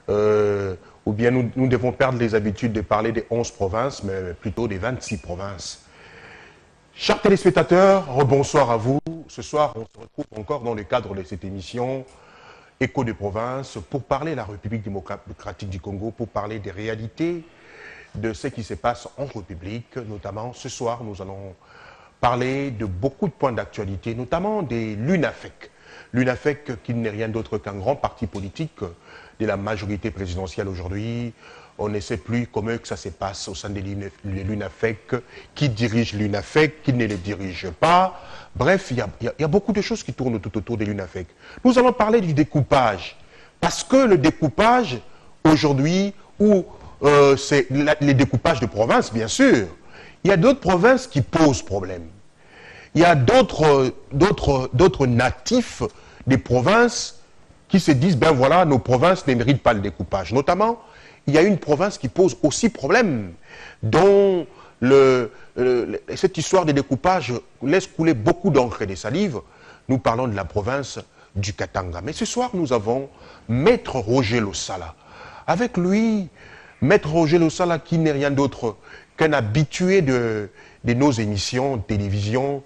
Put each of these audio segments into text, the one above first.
ou bien nous devons perdre les habitudes de parler des 11 provinces, mais plutôt des 26 provinces. Chers téléspectateurs, rebonsoir à vous. Ce soir, on se retrouve encore dans le cadre de cette émission Écho de province pour parler de la République démocratique du Congo, pour parler des réalités de ce qui se passe en République. Notamment, ce soir, nous allons parler de beaucoup de points d'actualité, notamment des l'UNAFEC. L'UNAFEC qui n'est rien d'autre qu'un grand parti politique de la majorité présidentielle aujourd'hui. On ne sait plus comment que ça se passe au sein de l'UNAFEC, qui dirige l'UNAFEC, qui ne le dirige pas. Bref, il y a beaucoup de choses qui tournent tout autour de l'UNAFEC. Nous allons parler du découpage, parce que le découpage, aujourd'hui, c'est les découpages de provinces, bien sûr, il y a d'autres provinces qui posent problème. Il y a d'autres natifs des provinces qui se disent, ben voilà, nos provinces ne méritent pas le découpage. Notamment, il y a une province qui pose aussi problème, dont cette histoire de découpage laisse couler beaucoup d'encre et de salive. Nous parlons de la province du Katanga. Mais ce soir, nous avons Maître Roger Losala. Avec lui, Maître Roger Losala, qui n'est rien d'autre qu'un habitué de nos émissions de télévision,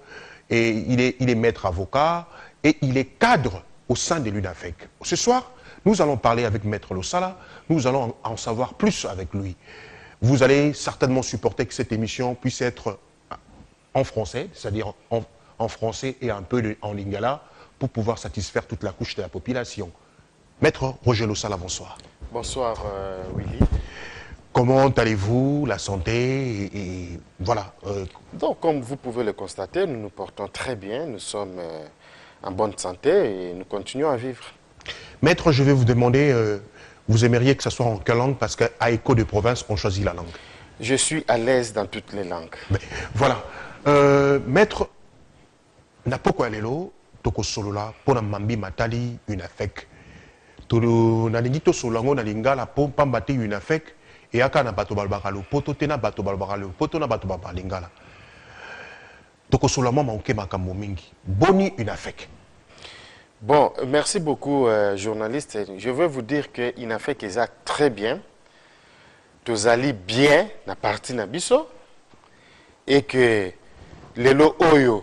et il est maître avocat, et il est cadre au sein de l'UNAFEC. Ce soir, nous allons parler avec Maître Losala, nous allons en savoir plus avec lui. Vous allez certainement supporter que cette émission puisse être en français, c'est-à-dire en français et un peu en lingala, pour pouvoir satisfaire toute la couche de la population. Maître Roger Losala, bonsoir. Bonsoir Willy. Comment allez-vous, la santé et voilà. Donc, comme vous pouvez le constater, nous nous portons très bien, nous sommes en bonne santé et nous continuons à vivre. Maître, je vais vous demander, vous aimeriez que ce soit en quelle langue? Parce qu'à Écho de province, on choisit la langue. Je suis à l'aise dans toutes les langues. Mais, voilà. Maître, Napoko Alelo, Toko Solola, Pona Mambi Matali, UNAFEC. Nalinito Solango, Nalingala, Pompa Mbati, UNAFEC, et Akana Bato Balbaralo, Poto Tena Bato Balbaralo, Poto na Bato Balbalingala. Toko Solama Manke Makambo Mingi. Boni UNAFEC. Bon, merci beaucoup, journaliste. Je veux vous dire que UNAFEC est très bien. Tous allez bien na partie na biso et que lelo oyo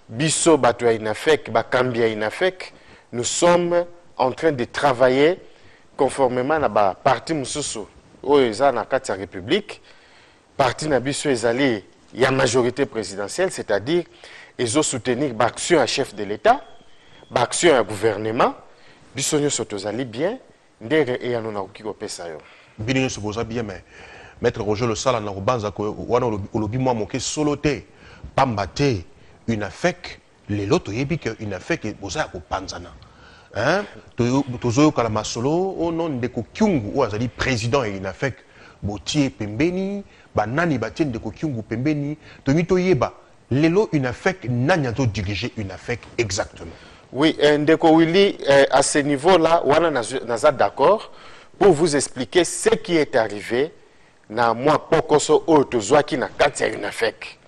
biso bato ya UNAFEC, bakambia UNAFEC, nous sommes en train de travailler conformément à la partie mususu oyo eza na kati ya République. Parti na biso ezali ya majorité présidentielle, c'est-à-dire ezo soutenir l'action à chef de l'État, l'action à gouvernement. Biso nyonso tozali bien ndenge eyano na okiko pesa yo. Bino nyonso boza bien, mais Maître Roger Losala na kobanza ko wana olobi mwa moke solo te pamba te UNAFEC lelo toyebi ke UNAFEC boza ko panzana. Hein? Tozo kala masolo o non ndeko Kyungu o azali président ya UNAFEC botie pembeni banani batie ndeko Kyungu pembeni to yeba lelo UNAFEC nanya to diriger UNAFEC exactement. Oui, ndeko Willy, à ce niveau-là, wana naza d'accord pour vous expliquer ce qui est arrivé na moi pokoso o tozwaki na kati ya UNAFEC.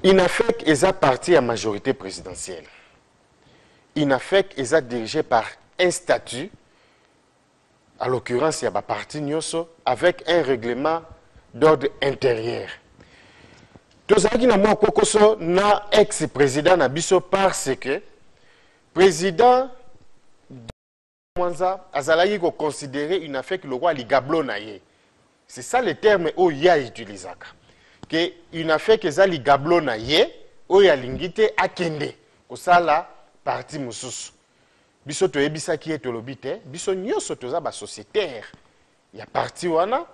UNAFEC est parti à majorité présidentielle. UNAFEC est dirigé par un statut, à l'occurrence, il y a un parti Nyoso, avec un règlement d'ordre intérieur. Tozaki na moi kokoso na ex-président na biso parce que président Mwanza azalaki ko considérer UNAFEC le roi ligablo na ye. C'est ça le terme o ya utilisaka. Que UNAFEC eza ligablo na ye o ya lingite akende kosala parti mususu. Biso toyebisaki etolobi te, biso nyonso toza ba sociétaire. Ya parti wana,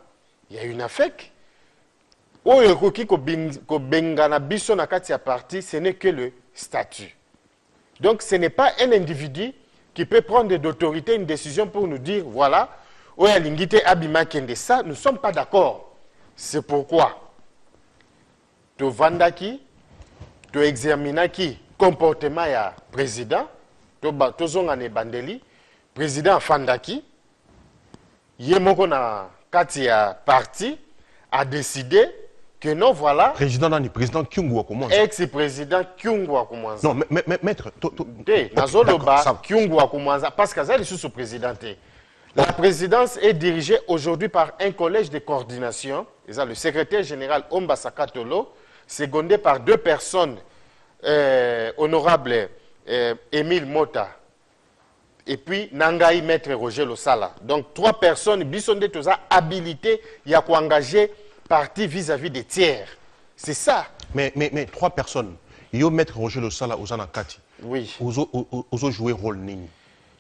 ya UNAFEC. Oyo ekoki ko bengana biso na kati ya parti, ce n'est que le statut. Donc ce n'est pas un individu qui peut prendre d'autorité une décision pour nous dire voilà, oya lingite abima kende, ça nous ne sommes pas d'accord. C'est pourquoi to vandaki, to examinaki comportement ya président, to zongane bandeli, président fandaki, yemoko na kati ya parti a décidé que non, voilà. Président Nani, président Kyungu Wakomanza. Ex-président Kyungu Wakomanza. Non, mais maître. Nazoloba Kyungu Wakomanza, parce que ça est sous président. La présidence est dirigée aujourd'hui par un collège de coordination. Le secrétaire général Omba Sakatolo, secondé par 2 personnes, honorable Émile Mota, et puis Nangaï Maître Roger Losala. Donc 3 personnes, bisonde toza habilité, il y a quoi engager parti vis-à-vis des tiers. C'est ça. Mais 3 personnes, yo Maître Roger Losala aux Anakati. Oui. Ozo jouer rôle nini.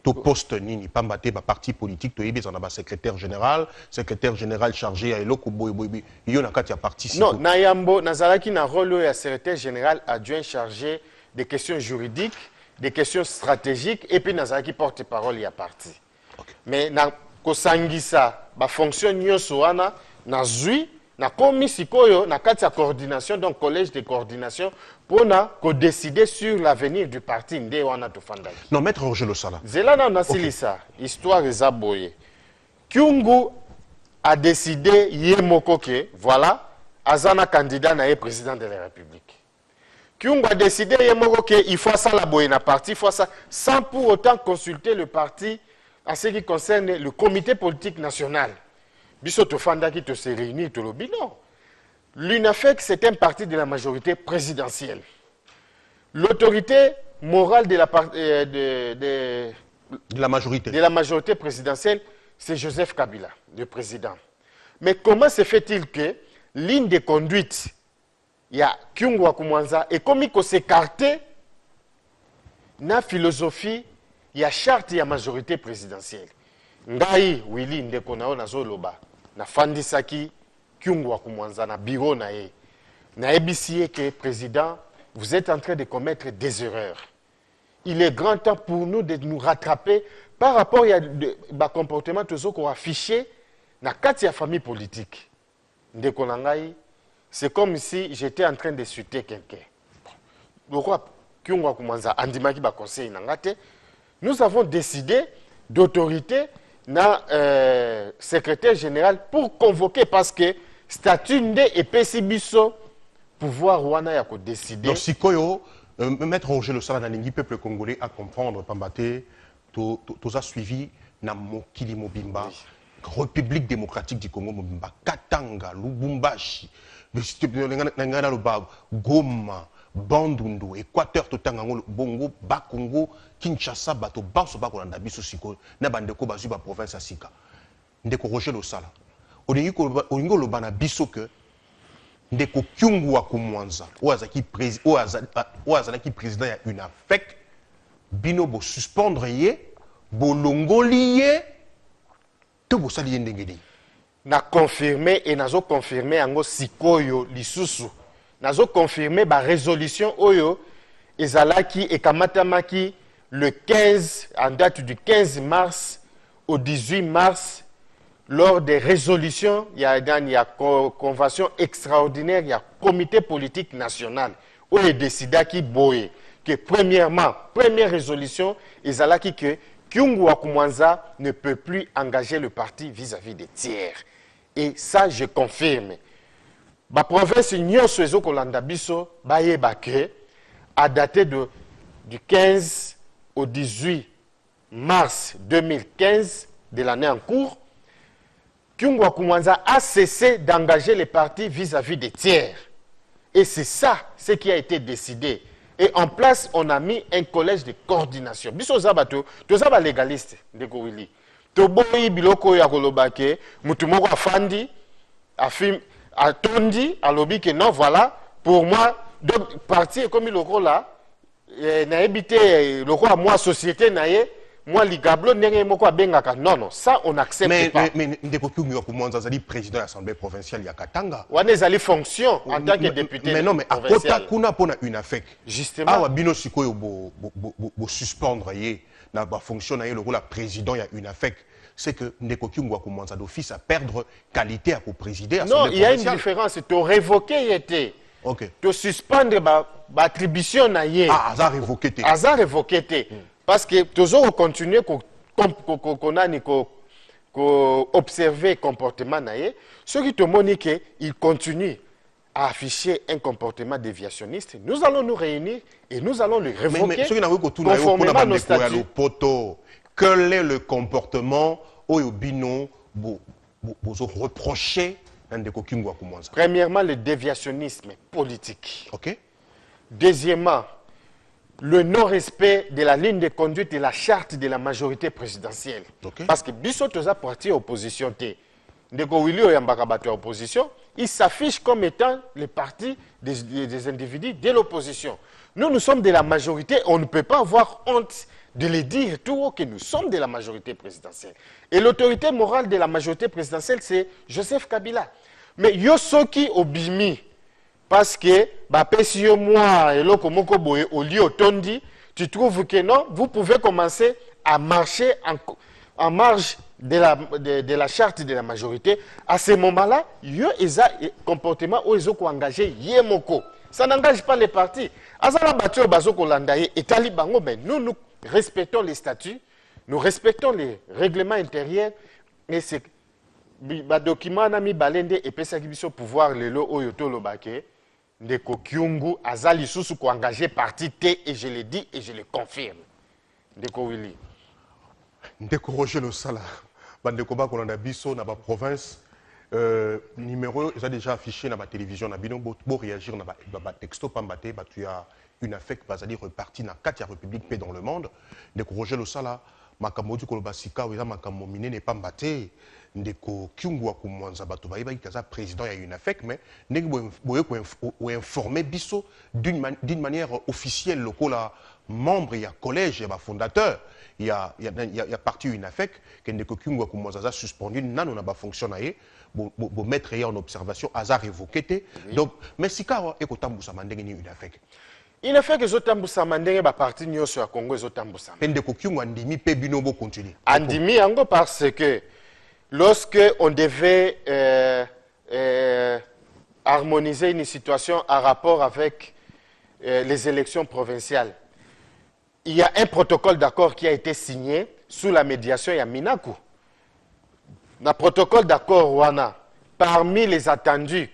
To poste nini, pas mbaté ba parti politique, to yébé en secrétaire général chargé à eloko boy yo nakati a parti. Non, Nayambo Nazaraki na rôle ya secrétaire général adjoint chargé des questions juridiques, des questions stratégiques et puis Nazaraki porte-parole ya parti. Okay. Mais na kosangisa ba fonction nyonso wana na zui na komi sikoyo na kati ya coordination donc collège de coordination pour décider sur l'avenir du parti nde wana tofanda. Non, Maître Roger Losala. Zelana nasilisa histoire ezaboye. Kyungu a décidé yemoko ke voilà azana candidat na président de la République. Kyungu a décidé yemoko ke il faut ça la boye na parti, il faut ça sans pour autant consulter le parti en ce qui concerne le comité politique national. Biso tofanda qui te se réunit tout le bilan. L'UNAFEC, c'est un parti de la majorité présidentielle. L'autorité morale de la majorité présidentielle, c'est Joseph Kabila, le président. Mais comment se fait-il que ligne de conduite, il y a Kyungu Wakumwanza, et comme il faut s'écarter, na philosophie, il y a charte de la majorité présidentielle. Ngai, Willy, Ndekonao, Nazoloba, na Fandisaki, Kyungu Wakumwanza, na bureau na ye. Na ebisiye que président, vous êtes en train de commettre des erreurs. Il est grand temps pour nous de nous rattraper par rapport à comportement toujours qu'on a affiché dans la famille politique. C'est comme si j'étais en train de suiter quelqu'un. Nous avons décidé d'autorité dans secrétaire général pour convoquer parce que statut et PCBISO pouvoir wana ya ko décider. Donc sikoyo Maître Roger Losala na lingi peuple congolais à comprendre pambate to a suivi na mokili mobimba République démocratique du Congo mobimba Katanga Lubumbashi ngana loba Goma Bandundu Équateur totanga Bongo Bakongo Kinshasa bato banso bakolanda biso sikoyo na bandeko bazwi ba province ya sika ndeko Roger Losala olingo loba na biso que ndeko Kyungu Wakumwanza oazaki président ya UNAFEC bino bo suspendre ye bolongoli ye to bo sali ndengedi na confirmer et nazo confirmer ango sikoyo lisusu nazo confirmer ba résolution oyo ezalaki ekamatamaki le 15 en date du 15 mars au 18 mars lors des résolutions, il y a une convention extraordinaire, il y a un comité politique national où il décida qui boye que premièrement, première résolution, ils allaient que Kyungu Wakumwanza ne peut plus engager le parti vis-à-vis des tiers. Et ça, je confirme. La province Nyon Suezo Kolanda Biso, Baye Bake, a daté du 15 au 18 mars 2015 de l'année en cours. Kyungu Wakumwanza a cessé d'engager les partis vis-à-vis des tiers. Et c'est ça, ce qui a été décidé. Et en place, on a mis un collège de coordination. Biso Zabato, to zaba légaliste, ndeko Willy. To boyi biloko ya kolobake, mutumoko afandi, atondi, alobi que non, voilà, pour moi, donc, parti comme le rôle là, n'a habité le roi, moi, société, naïe, moi, les gablo, non, non, ça, on n'accepte pas. Mais ndeko Kyungu Wakumwanza zali président de l'Assemblée provinciale ya Katanga. On est allé fonction en tant que député. Mais non, mais à côté kuna pona UNAFEC. Justement. Ah, bino sikoyo bo suspendre ye na ba fonction na ye le rôle président ya UNAFEC. C'est que ndeko Kyungu Wakumwanza d'office à perdre qualité à pour présider. Non, il y a une différence. Tu révoqué était. Ok. Tu suspendre ba attribution na ye. Ah, ça révoqué te. Ah, ça révoqué te. Parce que toujours continuer qu'on a observer le comportement naïe, ceux qui te montrent qu'il continue à afficher un comportement déviationniste, nous allons nous réunir et nous allons le révoquer conformément à nos statuts. Quel est le comportement oyo bino bo reprocher ndeko Kyungwa Kumwanza? Premièrement, le déviationnisme politique. OK. Deuxièmement, le non-respect de la ligne de conduite et la charte de la majorité présidentielle. Okay. Parce que Bissot a parti opposition. Ndeko Willy Oyambaka bato opposition, il s'affiche comme étant le parti des individus de l'opposition. Nous sommes de la majorité, on ne peut pas avoir honte de le dire tout haut que nous sommes de la majorité présidentielle. Et l'autorité morale de la majorité présidentielle, c'est Joseph Kabila. Mais Yosoki Obimi, parce que, moi, et au lieu tondi, tu trouves que non, vous pouvez commencer à marcher en marge de la charte de la majorité. À ce moment-là, yo eza comportement où ils ont engagé yemoko. Ça n'engage pas les partis. Azala battu bazoko landaye et talibango, mais nous respectons les statuts, nous respectons les règlements intérieurs et c'est document nami balende et pesa kibiso pouvoir lelo oyoto lobake. Ndeko Kyungu azali susu ko engagé parti T et je le dis et je le confirme. Ndeko Willy. Ndeko Roger Losala, bandeko ba kolanda biso na ba province numéro ils ont déjà affiché na ba télévision na bino bo réagir na ba texto pambate ba tu as une affect bazali reparti na 4 république paix dans le monde. Ndeko Roger Losala makamodi koloba sika oza makambo minene pambate. Ndeko Kyungwa Kumwanza bato ba kaza président ya UNAFEC mais ndenge boye ko informer biso d'une manière officielle lokola membre ya collège ya fondateur ya parti UNAFEC que Ndeko Kyungwa Kumwanza a suspendu nano na ba fonction na ye bo mettre en observation hasard révoqué donc mais sika e ko tambusa mandenge ni UNAFEC. Il a fait que zotambusa mandenge ba parti nyoso ya Congo zotambusa. Ndeko Kyungwa ndimi pe bino bo continuer. Andimi yango parce que lorsque on devait harmoniser une situation en rapport avec les élections provinciales, il y a un protocole d'accord qui a été signé sous la médiation de Minaku. Le protocole d'accord wana, parmi les attendus,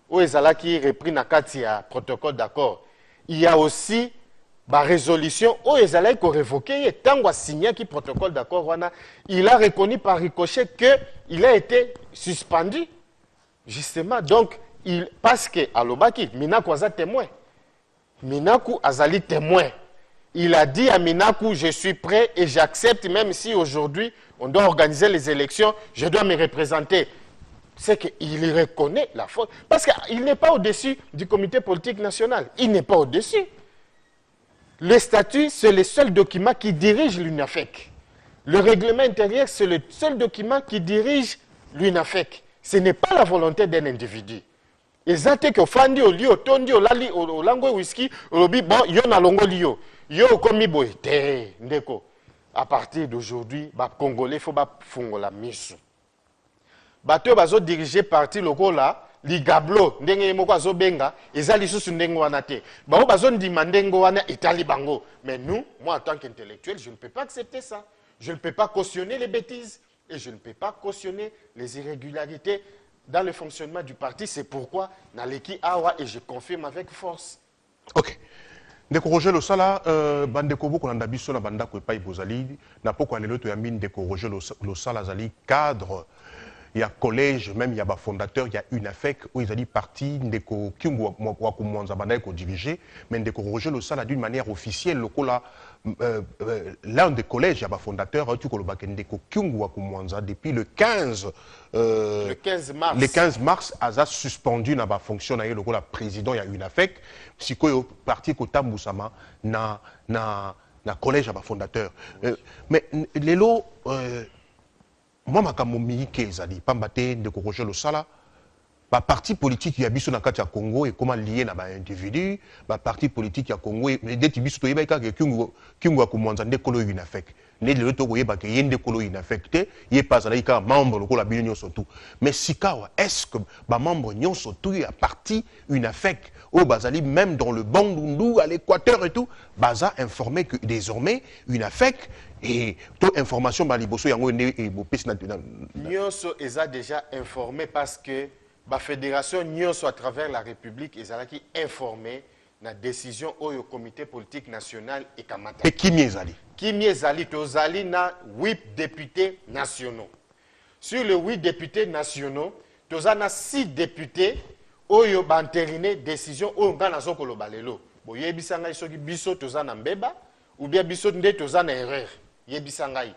où qui repris na katia protocole d'accord, il y a aussi la résolution où ils allaient révoquer tant signé qui protocole d'accord il a reconnu par ricochet que il a été suspendu justement donc parce que alobaki Minaku aza témoin Minaku azali témoin il a dit à Minaku je suis prêt et j'accepte même si aujourd'hui on doit organiser les élections je dois me représenter c'est qu'il reconnaît la faute parce qu'il n'est pas au-dessus du comité politique national il n'est pas au-dessus. Le statut, c'est le seul document qui dirige l'UNAFEC. Le règlement intérieur, c'est le seul document qui dirige l'UNAFEC. Ce n'est pas la volonté d'un individu. Exactement que Fandi, au lieu, Tondi, au Lali, au Lango Whisky, au Lobby, bon, yon a longo liyo. Yo, comme boy, ndeko. À partir d'aujourd'hui, les Congolais, il faut faire la mission. Bateau, bazo dirigé parti loco là. Li gablo ndenge moko azobenga ezali susu ndenge wana te bango bazondima ndenge wana etali bango mais nous moi en tant qu'intellectuel je ne peux pas accepter ça je ne peux pas cautionner les bêtises et je ne peux pas cautionner les irrégularités dans le fonctionnement du parti c'est pourquoi naleki awa et je confirme avec force. OK. Ndeko Roger Losala bandeko boko na biso na bandako epai bozali na poko lelo to ya mine Ndeko Roger Losala zali cadre. Il y a collège, même il y a fondateur, il y a UNAFEC, où ils ont dit parti, Ndeko Kyungwa Kumwanza Banda ko dirigé, mais Ndeko Roger Losala d'une manière officielle, l'un des collèges, il y a fondateur, Ndeko Kyungwa Kumwanza depuis le 15 mars. Le 15 mars, a suspendu na ba fonction na le président il y a UNAFEC, si ko parti ko tambusama na collège à fondateur. Mais les lots moi makambo miki ezali pambate Ndeko Roger Losala ba parti politique ya biso na kati ya Congo et comment lié na ba individu ba parti politique ya Congo et deti biso to yeba ka Kyungwa Kumwanza ndekolo UNAFEC ne le to yeba ke yende kolo UNAFEC te ye pas ala ka membre lokola binyo surtout mais sikawa est-ce que ba membre nyon surtout ya parti UNAFEC au bazali même dans le Bandundu à l'Équateur et tout baza informé que désormais UNAFEC et toute information baliboso yango et bo pesi na nyonso eza déjà informé parce que la fédération nyonso à travers la République ezalaki informé na décision au comité politique national et kamata. Et qui miezali? Qui miezali tozali na 8 députés nationaux. sur les 8 députés nationaux, nous avons 6 députés qui ont entériné décision oyo nga nazo koloba lelo. Boyebisa ngai soki biso toza na mbeba ou bien biso nde toza na erreur. Yebisa ngai.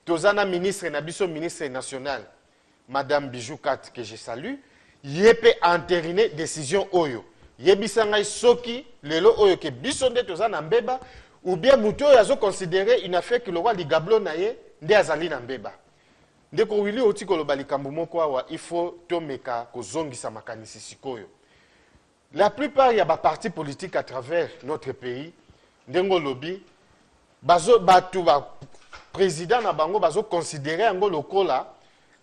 Toza na ministre na biso ministre national Madame Bijou Kat que je salue, yepe entériné décision oyo. Yebisa ngai soki lelo oyo ke biso nde toza na mbeba ou bien muto yazo considérer une affaire que le roi ligablo na ye nde azali na mbeba. Ndeko wili oti koloba likambo moko awa il faut tomeka kozongisa makanisi sikoyo. La plupart ya ba partis politiques à travers notre pays ndengo lobi bazo batu ba président na bango bazo considérer ngo lokola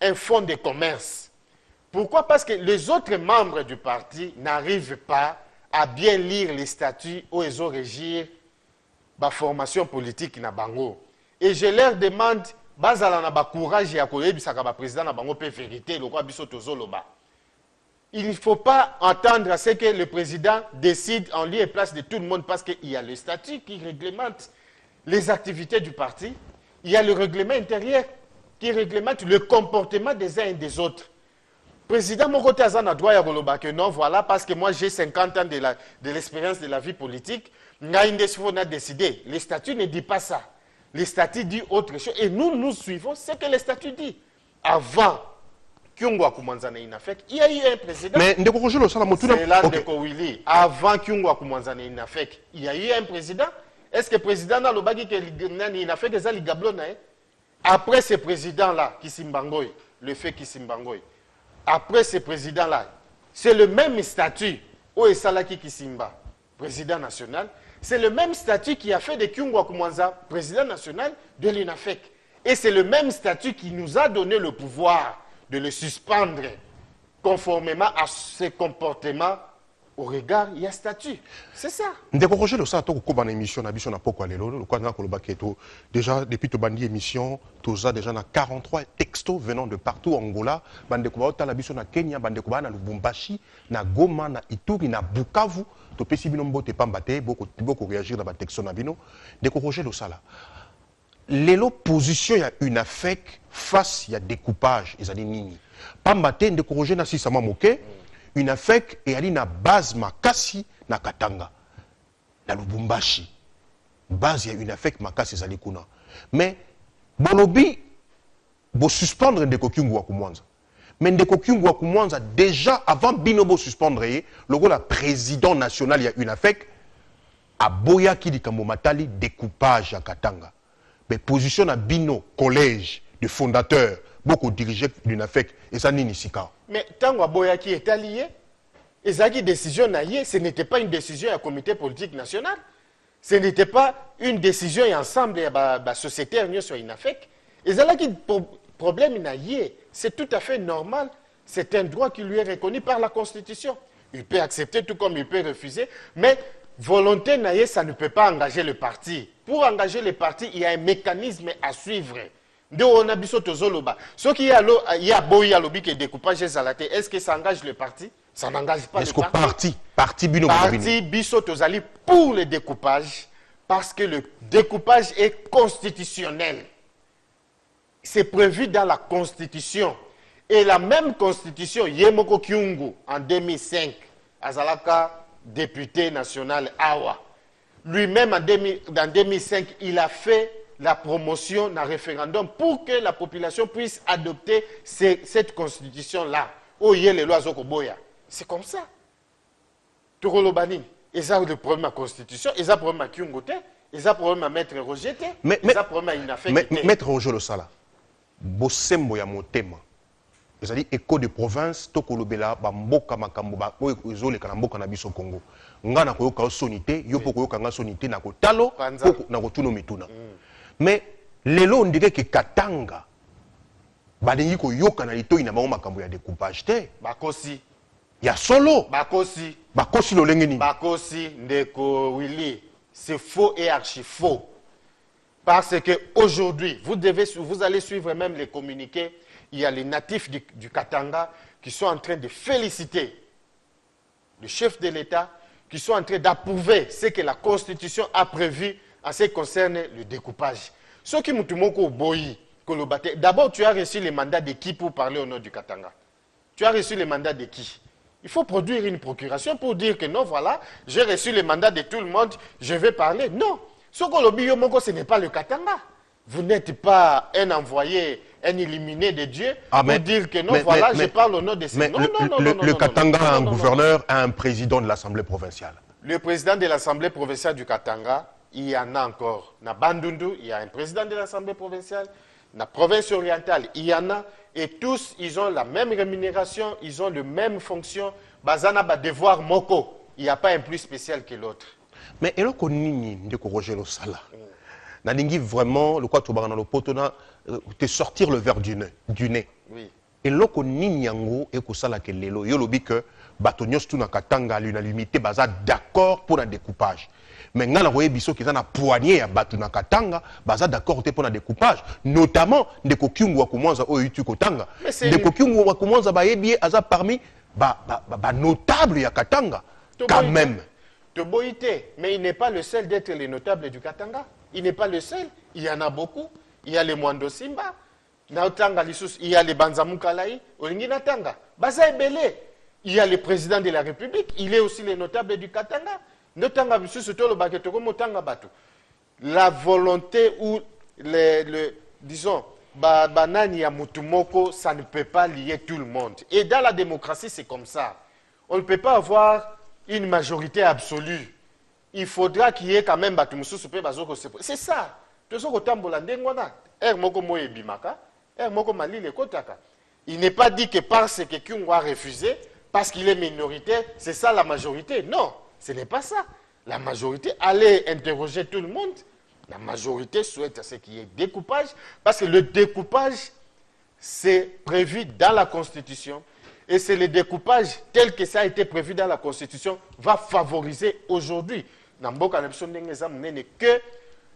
un fonds de commerce. Pourquoi? Parce que les autres membres du parti n'arrivent pas à bien lire les statuts où ils ont régir la formation politique na bango. Et je leur demande, bazala na ba courage ya koyebisaka ba président na bango pe vérité le roi biso tozoloba. Il ne faut pas entendre à ce que le président décide en lieu et place de tout le monde parce qu'il y a le statut qui réglemente les activités du parti. Il y a le règlement intérieur qui réglemente le comportement des uns et des autres. Président Mokote Azana doit y que non, voilà, parce que moi j'ai 50 ans de l'expérience de la vie politique, on a décidé. Le statut ne dit pas ça. Le statut dit autre chose. Et nous suivons ce que le statut dit. Avant Kyungwa Koumanzana Inafek, il y a eu un président. Mais c'est là de Kowili. Avant Kyungwa Koumanzana Inafek, il y a eu un président. Est-ce que le président n'a pas dit qu'il Inafek les Gablona? Après ce président-là, Kisimbangoy, le fait Kisimbangoy, après ce président-là, c'est le même statut où Esalaki Kisimba, président national, c'est le même statut qui a fait de Kyungwa Koumanza, président national de l'UNAFEC. Et c'est le même statut qui nous a donné le pouvoir de le suspendre conformément à ses comportements au regard, il y a statut. C'est ça. Déjà, depuis que bandi émission, tous déjà na 43 textos venant de partout en Angola, bandekuba la na Kenya, bandekuba na Lubumbashi, na Goma, na Ituri, na Bukavu, to pesi binombo te pambate, beaucoup réagir dans ba texto na bino, décourager le sala. L'opposition y a une affect face il y a découpage, ils ont dit nini. Pambate décourager na si sama moke. Une affect et ali na base makasi na Katanga na Lubumbashi base ya une affect makasi zali kuna mais bolobi bo suspendre ndeko Kyungwa Koumanza mais ndeko Kyungwa Koumanza déjà avant bino bo suspendre le rôle président national ya une affect a boya ki likambo matali découpage à Katanga mais position na bino collège de fondateurs beaucoup dirigé d'une affect et ça nini sika. Mais tant que qui est allié, et ça qui décision naïe, ce n'était pas une décision du comité politique national, ce n'était pas une décision ensemble de la société sur une affect. Et ça qui problème naïe, c'est tout à fait normal, c'est un droit qui lui est reconnu par la Constitution. Il peut accepter tout comme il peut refuser, mais volonté naïe, ça ne peut pas engager le parti. Pour engager le parti, il y a un mécanisme à suivre. De on a biso tozoloba. Ce qui y a boya lobby qui découpage zalaté. Est-ce que ça engage le parti? Ça n'engage pas le parti. Parti biso tozali pour le découpage parce que le découpage est constitutionnel. C'est prévu dans la Constitution. Et la même Constitution, Yemoko Kyungu en 2005, Azalaka député national Awa. Lui-même en 2005, il a fait la promotion d'un référendum pour que la population puisse adopter cette constitution-là. Oh, il y a les lois Zokoboya. C'est comme ça. Tourolobani, ils ont le problème à la constitution, ils ont le problème à Kyungote, ils ont le problème à Maître Roger, ils ont le problème à Inafek. Maître Roger le Sala, Bosembo ya motema. C'est-à-dire écho de province, Tokolobela, Bamboka Makambo, Oezole Kanamboka na biso Congo. Ngana koyoka sonité, yopo koyoka nga sonité na kotalo, na kotuno mituna. Mais lelo on dirait que Katanga balingi ko yoka na litoi na bango makambo ya découpage te bakosi ya solo bakosi lo lengeni bakosi ndeko Willy c'est faux et archi faux parce que aujourd'hui vous allez suivre même les communiqués, il y a les natifs du Katanga qui sont en train de féliciter le chef de l'État, qui sont en train d'approuver ce que la Constitution a prévu en ce qui concerne le découpage. Ce qui m'a dit, Kolobate. D'abord, tu as reçu les mandats de qui pour parler au nom du Katanga? Tu as reçu les mandats de qui? Il faut produire une procuration pour dire que non, voilà, j'ai reçu les mandats de tout le monde, je vais parler. Non. Ce Kolobi Yomoko, ce n'est pas le Katanga. Vous n'êtes pas un envoyé, un illuminé de Dieu pour dire que non, voilà, je parle au nom de ces... Non, le Katanga a un gouverneur, a un président de l'Assemblée provinciale. Le président de l'Assemblée provinciale du Katanga, il y en a encore. Na Bandundu, il y a un président de l'Assemblée provinciale. La province orientale, il y en a, et tous, ils ont la même rémunération, ils ont la même fonction. Bazana ba devoir moko, il n'y a pas un plus spécial que l'autre. Mais et là, de Roger Losala, Nalingi vraiment, le quoi tu vas dans le potona, te sortir le verre du nez. Oui. Et là, qu'on yango et qu'on sala que lelo, yo lobi que batonios tu na katanga l'unanimité baza d'accord pour un découpage. Mais ngana roye biso qui na poignée à batu na katanga baza d'accord pour un découpage, notamment ndeko kyungu wa kumwanza o yutu kotanga. Ndeko kyungu wa kumwanza ba yebi aza parmi ba notable ya katanga quand même. Toboïté, mais il n'est pas le seul d'être les notables du Katanga. Il n'est pas le seul. Il y en a beaucoup. Il y a les Mwando Simba. Il y a les Banzamukalaï. Olinginatanga. Baza Ebele. Il y a le président de la République. Il est aussi le notable du Katanga. Notanga surtout le Baketoko Motanga Batu. La volonté ou disons, Banani ya Mutumoko, ça ne peut pas lier tout le monde. Et dans la démocratie, c'est comme ça. On ne peut pas avoir une majorité absolue. Il faudra qu'il y ait quand même c'est ça. Il n'est pas dit que parce que quelqu'un a refusé, parce qu'il est minoritaire, c'est ça la majorité. Non, ce n'est pas ça. La majorité, allez interroger tout le monde. La majorité souhaite à ce qu'il y ait découpage, parce que le découpage, c'est prévu dans la Constitution. Et c'est le découpage tel que ça a été prévu dans la Constitution va favoriser aujourd'hui que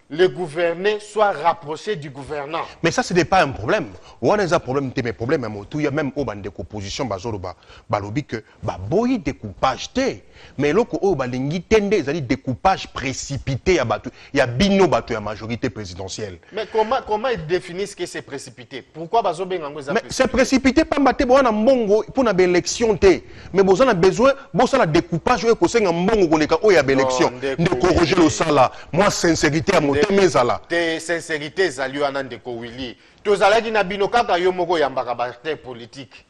le gouverné soit rapproché du gouvernant. Mais ça, ce n'est pas un problème. On a un problème, mais problème, il y a même des oppositions, balobi que boy découpage té. Mais loko o balingi tende, c'est-à-dire découpage précipité, il y a bino bato la majorité présidentielle. Mais comment ils définissent que c'est précipité? Pourquoi bazo bengango ça? Mais c'est précipité pas maté bo na mbongo pour na élection té. Mais bozo na besoin, bozo na découpage o ko senga mbongo ko leka o ya élection. De corriger le sala. Moi sincérité à mon temezala. Te sincérité zali wana ndeko Willy. Tozalaki na bino kaka yo moko ya mbaka politique.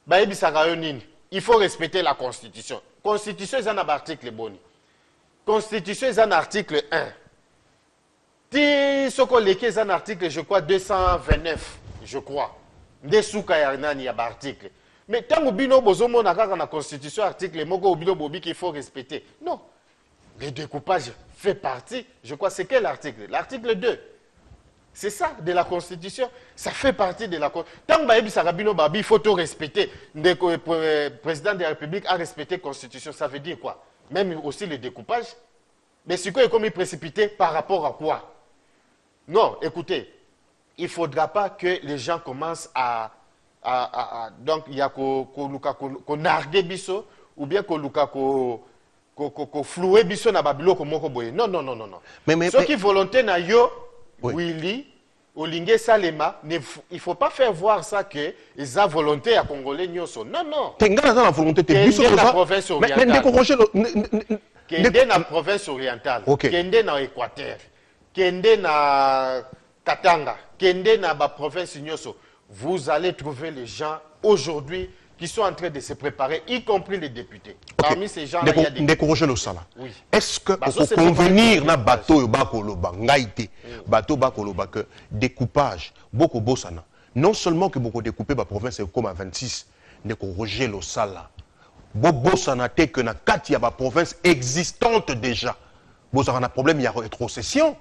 Ba yebisaka yo nini? Il faut respecter la Constitution. Constitution est un article boni. Constitution est un article 1. Ti soko leke est un article, je crois, 229, je crois. Ndesuka ya nani ya article. Mais tant que bino bozomo na kaka na Constitution article moko bino bobi qu'il faut respecter. Non. Le découpage fait partie, je crois, c'est quel article? L'article 2. C'est ça, de la Constitution. Ça fait partie de la Constitution. Tant que il faut tout respecter. Le président de la République a respecté la Constitution. Ça veut dire quoi? Même aussi le découpage. Mais c'est quoi comme il précipité par rapport à quoi? Non, écoutez, il ne faudra pas que les gens commencent donc, il y a qu'on nargue biso, ou bien qu'on flouer biso na babilo ko moko boye. Non. Mais ceux qui volonté na yo, oui. Willy, Olingue Salema, il ne faut pas faire voir ça que ils ont volonté à Congolais nyoso. Non. Tenga na volonté te biso na province orientale. Kende na province orientale. Okay. Kende na Équateur. Kende na Katanga. Kende na ba province nyoso. Vous allez trouver les gens aujourd'hui qui sont en train de se préparer, y compris les députés. Okay. Parmi ces gens-là, il y a des députés. Oui. Est-ce que pour convenir na bateau bakoloba ngaite, bateau bakoloba que découpage beaucoup bosana. Non seulement que beaucoup découper la province comme à 26, ne Roger le sala. Bosana te que na kati ya ba province existante déjà. Bosana problème il y a rétrocession.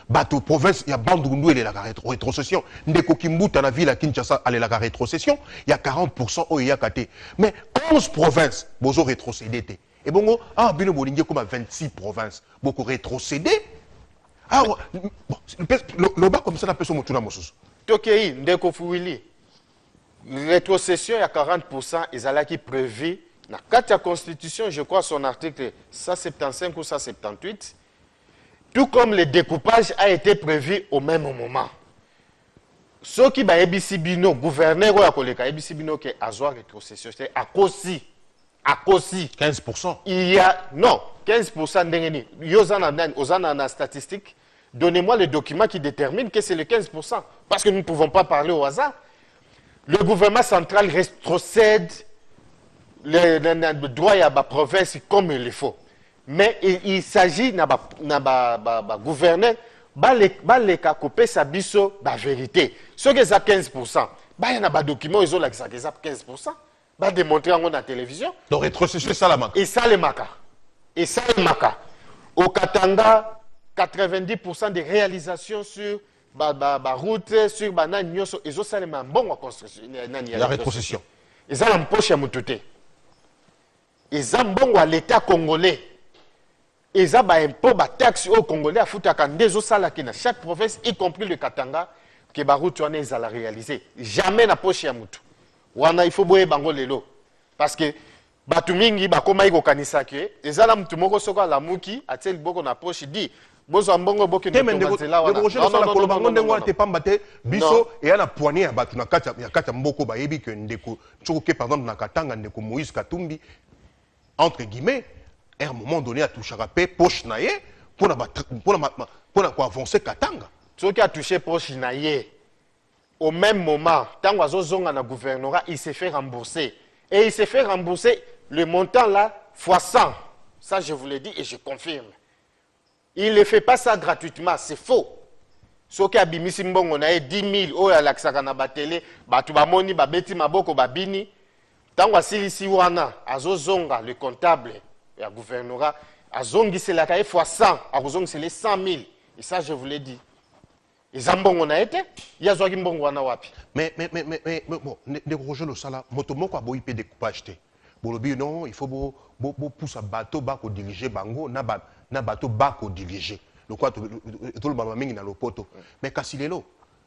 Bateau province, il y a Bandundu et la rétrocession. Ndeko Kimbuta, la ville à Kinshasa, elle est la rétrocession. Il y a 40% au Yakate. Mais 11 provinces, bozo rétrocédé. Et bon, Bino Bolingue comme à 26 provinces, beaucoup rétrocédé. Le bas comme ça, la personne m'a dit. Tokei, Ndeko Fouili. Rétrocession, il y a 40%, ils allaient qui prévu. Dans la Constitution, je crois, son article 175 ou 178. Tout comme le découpage a été prévu au même moment. ceux qui ba ebisi bino gouverneur oya koleka ebisi bino ke azwa rétrocession c'est à cause 15%. il y a non 15% ndengeni yozana nani ozana na statistique. Donnez-moi le document qui détermine que c'est le 15%. Parce que nous ne pouvons pas parler au hasard. Le gouvernement central rétrocède le droit à la province comme il le faut. Mais il s'agit de gouverneur, les couper sa biso, la vérité. Ce qui est à 15%, il y a des documents, ils ont la 15%. Va démontrer en la télévision. Donc rétrocession, ça la marque. Et ça le maca. Et ça le maca. Au Katanga, 90% des réalisations sur la route, sur la nyoso, ils ont ça les bon à construction. La rétrocession. Ils ont un poche à moutoute. Ils ont bon à l'État congolais. Ils ont un impôt, un taxe au Congolais à foutre à des osala qui dans chaque province, y compris le Katanga, que la route ils ont réalisé. Jamais na poche à moutou. Il faut boire bango lelo. Parce que batu mingi bakoma iko kanisa ke ezala mtu moko soko la muki atel boko na poche dit bozo mbongo boki wana biso et à la poignée à batu na kata mboko ba yebi que ndeko choke par exemple na Katanga ndeko Moïse Katumbi entre guillemets à un moment donné à toucher à paix poche naie pour avancer Katanga ce qui a touché poche naie au même moment tant que zonga na gouvernorat il s'est fait rembourser et il s'est fait rembourser le montant là fois 100. Ça, je vous l'ai dit et je confirme. Il ne fait pas ça gratuitement, c'est faux. Ce qui a bimisi mbongo na 10 000 oya laksaka na batele, batu bamoni babeti maboko babini. Tango asilisi wana azozonga le comptable ya gouvernorat azongi c'est la fois 100, azongi c'est les 100 000. Et ça, je vous l'ai dit. Et zambongo na été, il y a zogi mbongo wana wapi. Mais bon, ne Roger le sala, motomoko a beau IP découpage te. Bolobi non, il faut pousser bateau bako diriger bango na bateau bako diriger. Le quoi tout le baba mingi na lopoto. Mais kasilelo.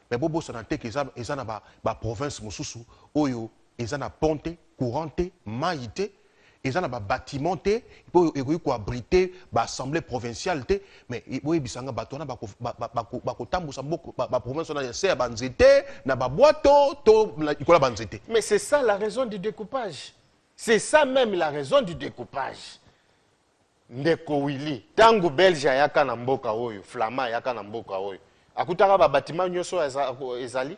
Mais bobo sanate que ça na ba province mususu oyo ezana ponte, courante, maïté. Ils ont un bâtiment, ils peuvent abriter l'Assemblée provinciale, mais ils peuvent bisanga batona province na mais c'est ça la raison du découpage. C'est ça même la raison du découpage. Ndeko Willy, tango Belge yaka na mboka oyo, Flama yaka na mboka oyo. Akutaka ba bâtiment nyoso ezali.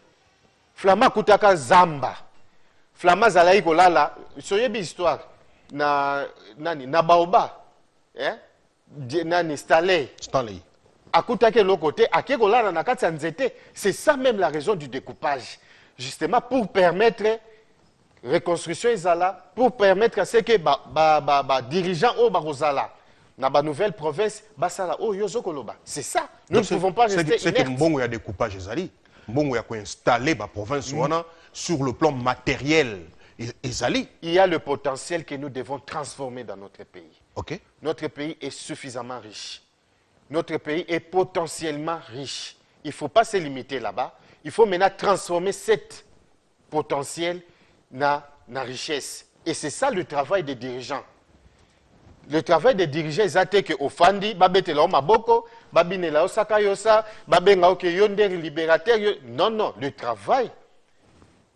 Flama akutaka zamba. Flama zalai kolala, soyebi histoire. Na baoba nani Stanley akutake l'autre côté akekolala na kati ya nzete. C'est ça même la raison du découpage, justement pour permettre reconstruction ezala, pour permettre à ce que dirigeants au barozala na ba nouvelle province basala o yozo koloba. C'est ça, nous ne pouvons pas rester inertes. C'est que mbongo ya découpage ezali mbongo ya ko installer ba province wana sur le plan matériel. Il y a le potentiel que nous devons transformer dans notre pays. Okay. Notre pays est suffisamment riche. Notre pays est potentiellement riche. Il ne faut pas se limiter là-bas. Il faut maintenant transformer cet potentiel dans la richesse. Et c'est ça le travail des dirigeants. Le travail des dirigeants, c'est que Ofandi, Babetela Maboko, Babinela Osakayosa, Babenga Yonder libérateur. Non, non, le travail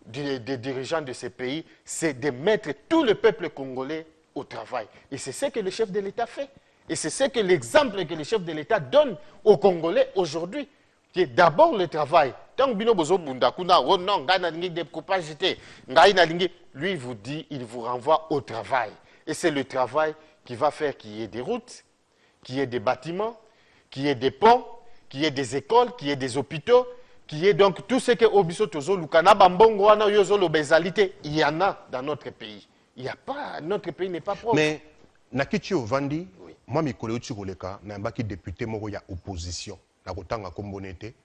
des dirigeants de ces pays, c'est de mettre tout le peuple congolais au travail. Et c'est ce que le chef de l'État fait. Et c'est ce que l'exemple que le chef de l'État donne aux Congolais aujourd'hui. Qui est d'abord le travail. Lui, il vous dit, il vous renvoie au travail. Et c'est le travail qui va faire qu'il y ait des routes, qu'il y ait des bâtiments, qu'il y ait des ponts, qu'il y ait des écoles, qu'il y ait des hôpitaux, qui est donc tout ce que Obiso Tozo Lukana Bambongo Wana Yozolo Bezalité, il y en a dans notre pays. Il n'y a pas, notre pays n'est pas propre. Mais Nakichi Ovandi, moi mes collègues Tchiroleka, n'ambaki député moko ya opposition, na kotanga kombonete,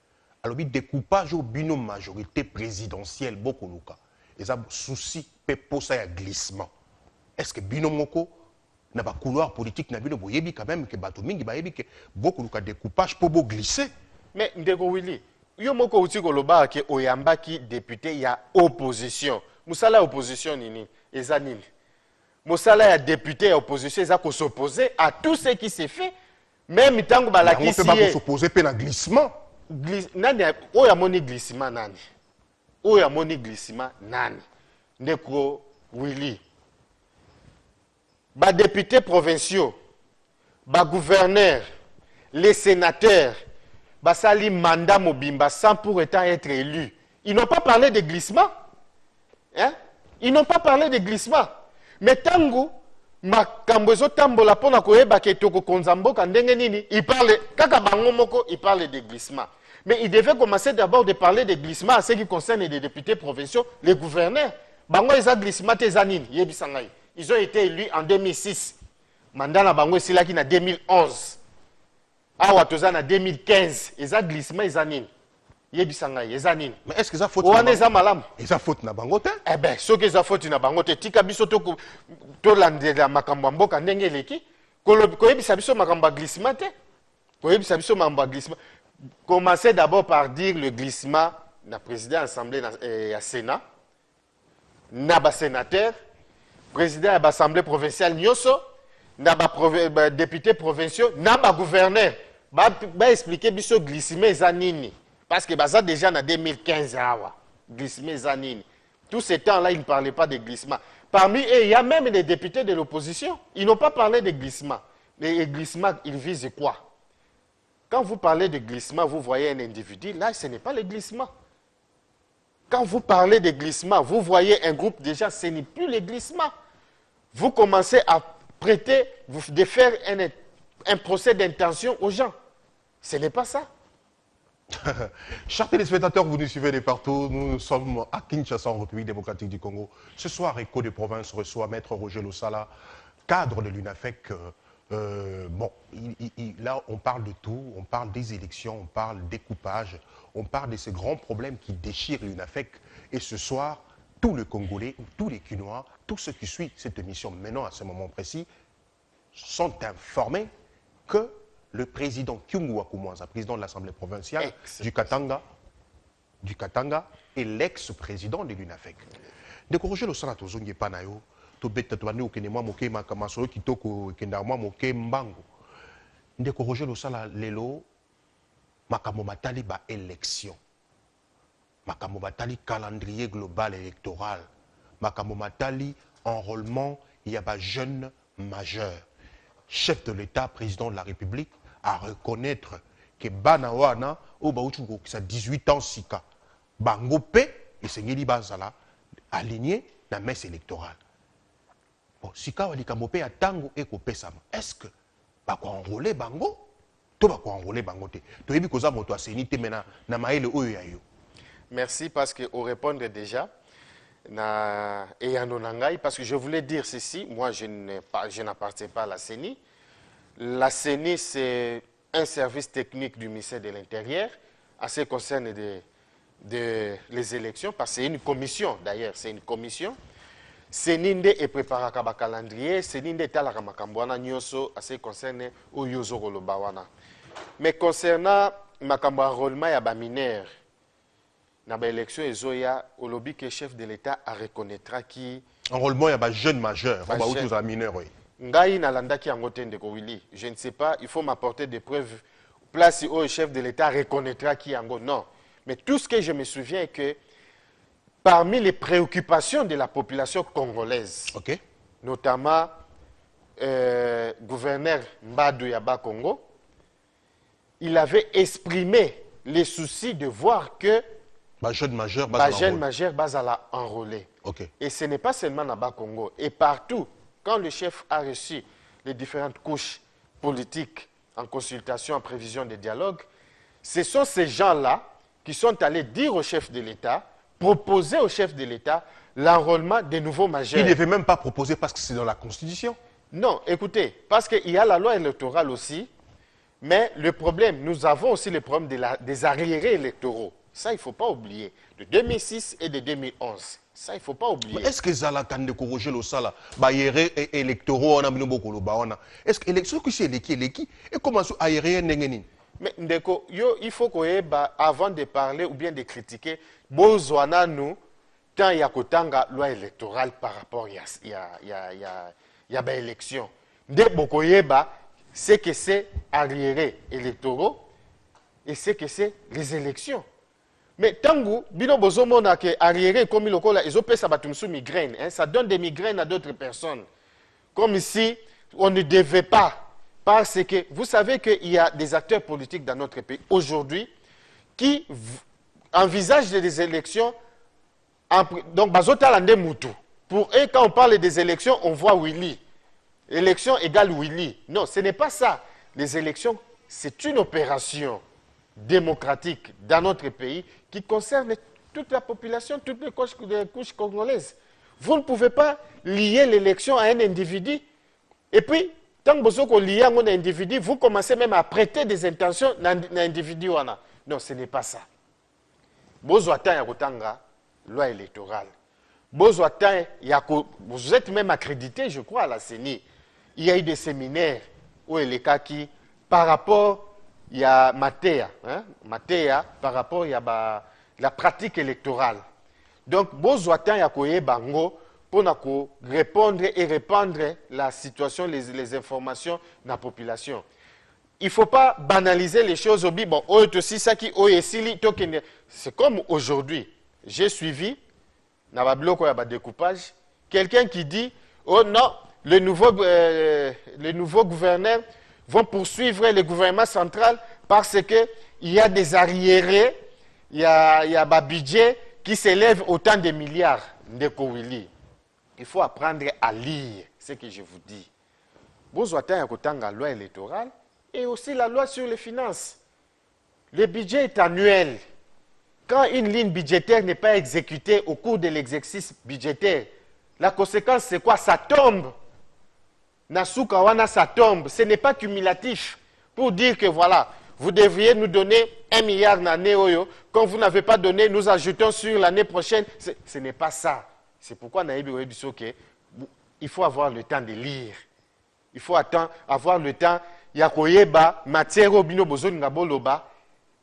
alors bi découpage au binôme majorité présidentielle boko luka. Et ça souci pepo ça ya glissement. Est-ce que binôme moko na ba couloir politique na bino boyebi quand même que bato mingi ba yebi que boko luka découpage pour bo glisser. Mais Ndeko Willy, yo moko uti koloba ke oyambaki député ya opposition. Musala opposition nini eza nini? Musala ya député ya opposition eza ko s'opposer à tout ce qui s'est fait. Même tango balakisi on peut pas s'opposer pe na glissement. Nani oya moni glissement nani? oyo amoni glissement nani ndeko Willy ba députés provinciaux ba gouverneurs les sénateurs basali mandat mobimba sans pour autant être élus. Ils n'ont pas parlé de glissement. Hein? Ils n'ont pas parlé de glissement. Mais tango makambo ezotambola pona koyeba ke toko konzamboka ndenge nini, il parle kaka bango moko, il parle de glissement. Mais il devait commencer d'abord de parler de glissement à ce qui concerne les députés provinciaux, les gouverneurs. Bango eza glissement te zanini, yebisangai. Ils ont été élus en 2006. Mandat na bango esilaki na 2011. Awa toza na 2015, eza glissement eza nini. Yebisangai eza nini. Mais est-ce que ça faute wana eza malamu? Eza faute na bango te? Eh ben, soki eza faute na bango te, tika biso to landela makambo ya mboka ndenge eleki, koyebisa biso makambo ya glissement te. Koyebisa biso makambo ya glissement. Commencez d'abord par dire le glissement na président de l'Assemblée et Sénat, na ba sénateur, président de l'Assemblée provinciale Nyoso, na ba député provinciaux, na ba gouverneur. Ba expliquer biso glissement eza nini. Parce que ça déjà en 2015, glissement zanini. Tout ce temps-là, ils ne parlaient pas de glissement. Parmi eux, il y a même des députés de l'opposition. Ils n'ont pas parlé de glissement. Les glissements, ils visent quoi? Quand vous parlez de glissement, vous voyez un individu, là, ce n'est pas le glissement. Quand vous parlez de glissement, vous voyez un groupe, déjà, ce n'est plus le glissement. Vous commencez à prêter, de faire un procès d'intention aux gens. Ce n'est pas ça. Chers téléspectateurs, vous nous suivez de partout. Nous sommes à Kinshasa, en République démocratique du Congo. Ce soir, Écho de province reçoit Maître Roger Losala, cadre de l'UNAFEC. Là, on parle de tout. On parle des élections, on parle des coupages, on parle de ces grands problèmes qui déchirent l'UNAFEC. Et ce soir, tous les Congolais, tous les Kinois, tous ceux qui suivent cette émission maintenant à ce moment précis, sont informés que le président Kyungu Wakumwanza, président de l'Assemblée provinciale du Katanga, est l'ex-président de l'UNAFEC. De corriger le salato zongi panayo, to beta to bani okenema moke makamaso kitoko kendama moke mbango. De corriger le sala lelo makamo matali ba élection. Makamo matali calendrier global électoral. Makamo matali enrôlement il y a ba jeunes majeurs. Chef de l'État, président de la République, à reconnaître que Banawana, au Baouchou, qui a 18 ans, Sika, Bangope, et Sengeli Bazala, aligné dans la messe électorale. Bon, Sika, Walikamope, a Tango et Kopesama. Est-ce que, pas quoi enrôler Bango? Tout va quoi enrôler Bango? Tu as vu que ça, moi, tu as sénité maintenant, na maïle oyo. Merci parce que, au répondre déjà, parce que je voulais dire ceci, moi je n'appartiens pas à la CENI. La CENI, c'est un service technique du ministère de l'Intérieur, à ce qui concerne les élections, parce que c'est une commission d'ailleurs, c'est une commission. CENI est préparé à calendrier, CENI est à la Ramakambouana Nyoso, à ce qui concerne Oyozo Rolobawana. Mais concernant Makamba enrôlement et à mineur, dans l'élection, il y a un lobby que le chef de l'État reconnaîtra qui. Enrôlement, il y a des jeunes majeurs, il y a des mineurs. Je ne sais pas, il faut m'apporter des preuves. Place où le chef de l'État reconnaîtra qui est non. Mais tout ce que je me souviens est que parmi les préoccupations de la population congolaise, notamment gouverneur Mbadou Yaba Congo, il avait exprimé les soucis de voir que jeune majeur bazala enrôlé. Et ce n'est pas seulement à Bas-Congo. Et partout, quand le chef a reçu les différentes couches politiques en consultation, en prévision de dialogue, ce sont ces gens-là qui sont allés dire au chef de l'État, proposer au chef de l'État l'enrôlement des nouveaux majeurs. Il ne devait même pas proposer parce que c'est dans la Constitution. Non, écoutez, parce qu'il y a la loi électorale aussi, mais le problème, nous avons aussi le problème des arriérés électoraux. Ça, il ne faut pas oublier. De 2006 et de 2011. Ça, il ne faut pas oublier. Est-ce que Zala quand de corriger le sala, arriérés électoraux, on a mis beaucoup le baona. Est-ce que l'élection qui c'est l'équipe et comment ça arriéré n'engeni? Mais ndeko, il faut que avant de parler ou bien de critiquer, bozwana nous tant ya kotanga loi électorale par rapport ya élection. Nde bokoyeba c'est que c'est arriérés électoraux et c'est que c'est les élections. Mais tangu bino bozomo na ke arriéré comme lokola ils ont payé ça batumsu migraine, hein, ça donne des migraines à d'autres personnes. Comme ici, on ne devait pas, parce que vous savez qu'il y a des acteurs politiques dans notre pays aujourd'hui qui envisagent des élections. Donc, Bazotalande Moutou. Pour eux, quand on parle des élections, on voit Willy. Élection égale Willy. Non, ce n'est pas ça. Les élections, c'est une opération démocratique dans notre pays qui concerne toute la population, toutes les couches congolaises. Vous ne pouvez pas lier l'élection à un individu. Et puis, tant que vous liez à un individu, vous commencez même à prêter des intentions à un individu. Non, ce n'est pas ça. Vous loi électorale. Vous êtes même accrédité, je crois, à la CENI. Il y a eu des séminaires où il est qui, par rapport, il y a Matéa, par rapport, il y a la pratique électorale. Donc, vous avez bango pour répondre et répandre la situation, les informations de la population. Il ne faut pas banaliser les choses. Bon, c'est comme aujourd'hui. J'ai suivi, dans le bloc de découpage, quelqu'un qui dit, oh non, le nouveau gouverneur vont poursuivre le gouvernement central parce qu'il y a des arriérés, il y a un budget qui s'élève autant de milliards de Kowili. Il faut apprendre à lire ce que je vous dis. Vous avez la loi électorale et aussi la loi sur les finances. Le budget est annuel. Quand une ligne budgétaire n'est pas exécutée au cours de l'exercice budgétaire, la conséquence c'est quoi? Ça tombe. Nasukawana, ça tombe. Ce n'est pas cumulatif. Pour dire que voilà, vous devriez nous donner 1 milliard l'année. Quand vous n'avez pas donné, nous ajoutons sur l'année prochaine. Ce n'est pas ça. C'est pourquoi il faut avoir le temps de lire. Il faut avoir le temps. Yakoyeba, Matero Bino Bozo Ngaboloba,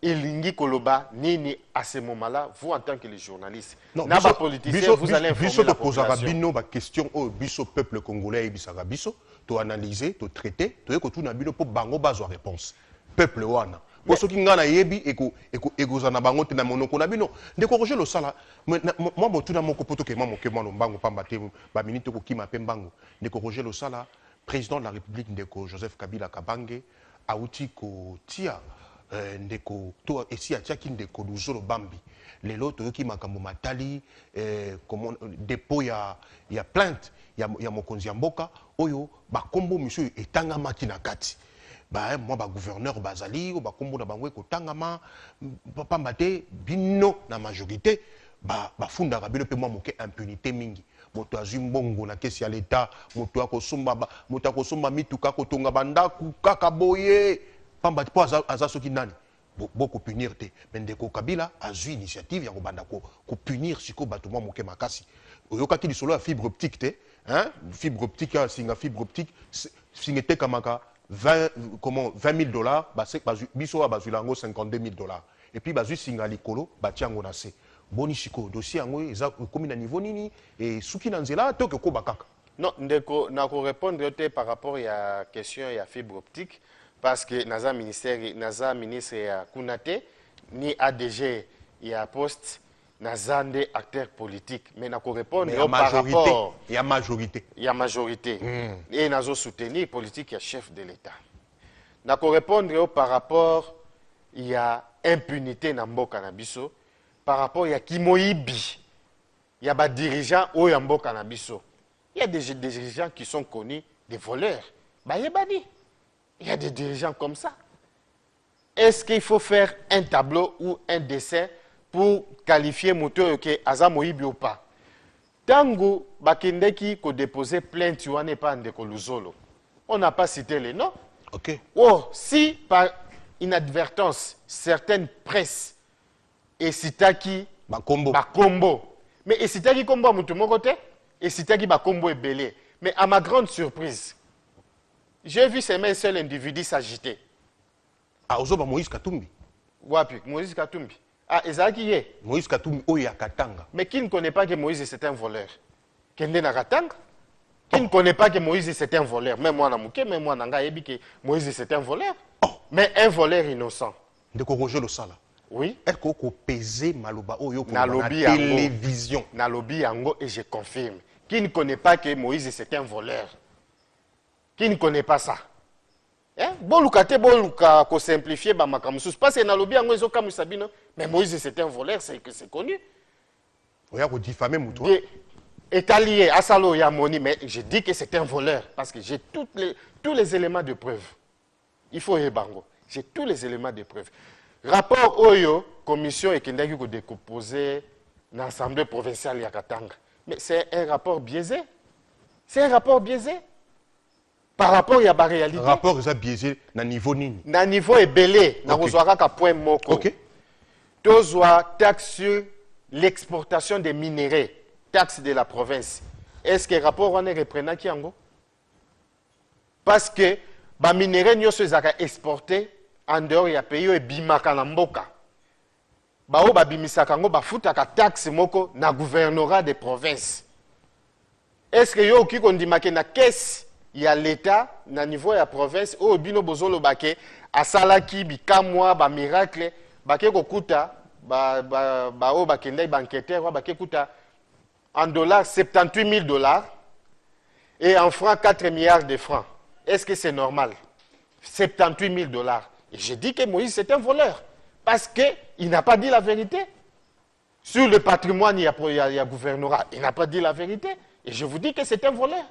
Elingi Koloba, Nini, à ce moment-là, vous en tant que les journalistes, n'aba politicien, vous allez informer la population. Bino, ma question, au biso peuple congolais, bisaga biso, to analyser, to traiter, to ekotu na bino pour bango bazo réponse. Peuple wana. Pour ceux qui ngana yebi eko zana bango te na monoko na bino. De corriger le sala. Moi motu na moko poto ke moi no bango pamba te ba minute ko kima pe bango. De corriger le sala. Président de la République ndeko Joseph Kabila Kabange auti ko tia ndeko to esi atiaki ndeko Luzolo Bambi lelo toyoki makambo matali comment dépôt ya plainte ya mokonzi ya mboka oyo bakombo monsieur etangamaki na kati ba moi ba gouverneur bazali o bakombo na bango ekotangama pamba te bino na majorité ba fundaka bino pe moi moke impunité mingi moto azwi mbongo na kesi ya l'État, moto akosomba mituka kotonga bandaku kaka boye pamba po aza soki nani boko punir te mais ndeko Kabila azwi initiative ya kobanda ko punir siko bato mwa moke makasi oyokaki lisolo ya fibre optique te hein fibre optique ya singa fibre optique singete kamaka 20 000 $, biso bazwi lango 52 000 $, et puis bazwi singa likolo batiango na se boni siko dossier yango eza komi na niveau nini et suki na nzela to ke ko bakaka. Non, ndeko na ko répondre par rapport à question ya fibre optique parce que naza ministre ya Kunate ni ADG ya poste naza nde acteur politique mais na ko répondre par rapport ya majorité et nazo soutenir politique ya chef de l'État. Na ko répondre par rapport ya impunité na mboka na biso. Par rapport à Kimoibi, il y a des dirigeants au Yambo Canabiso. Il y a des dirigeants qui sont connus, des voleurs. Il y a des dirigeants comme ça. Est-ce qu'il faut faire un tableau ou un dessin pour qualifier moteur que Azamoibi ou pas? Tango Bakindeki ko déposé plainte, tu n'es pas de Koluzolo. On n'a pas cité les noms. Ok. Oh, si par inadvertance, certaines presses et sitaki bakombo mais et sitaki kombo mutu moko te et sitaki bakombo ebele mais à ma grande surprise j'ai vu ces mains seul individu s'agiter. Ah ozoba Moïse Katumbi. Wapi Moïse Katumbi? Ah ezaki ye Moïse Katumbi oya Katanga. Mais qui ne connaît pas que Moïse c'est un voleur? Kende na Katanga? Qui ne connaît pas que Moïse c'est un voleur? Même moi na muke, même moi nanga yebi que Moïse c'est un voleur. Mais un voleur innocent. De corriger le sala. Oui. Est-ce qu'on peut peser Maloba Oyo pour Na la lobby télévision? Na lobby yango, et je confirme. Qui ne connaît pas que Moïse c'est un voleur? Qui ne connaît pas ça? Bon, Lukate, bon, Luka, ko simplifier, bah, makamusus. Parce que na lobby yango, ils ont comme Sabino. Mais Moïse c'est un voleur, c'est connu. Oui, on diffamer Moutoua. Est allié à Salo Yamoni, mais je dis que c'est un voleur. Parce que j'ai tous les éléments de preuve. Il faut Bango. J'ai tous les éléments de preuve. Rapport Oyo, commission et Kendaki ko décomposer l'Assemblée provinciale Yakatanga. Mais c'est un rapport biaisé. C'est un rapport biaisé. Par rapport à la réalité. Rapport est biaisé na niveau nini? Na niveau est belé. Na rozwaka ka point moko. OK. Tozwa taxe sur l'exportation des minéraux. Taxe de la province. Est-ce que le rapport on est reprenant qui ango? Parce que les minéraux sont exportés en dehors du pays et bimaka na mboka. Bao ba bimisaka ngo ba futaka taxe moko na gouvernorat des provinces. Est-ce que yo ki kondimake na caisse ya l'état na niveau ya province o bino bozolo bake asalaki bikamwa ba miracle bake kokuta ba o bakendai banqueteur wa bake kuta en dollars 78 000 dollars et en francs 4 milliards de francs. Est-ce que c'est normal? 78 000 dollars. Et je dis que Moïse c'est un voleur. Parce qu'il n'a pas dit la vérité. Sur le patrimoine, il y a gouvernorat. Il n'a pas dit la vérité. Et je vous dis que c'est un voleur.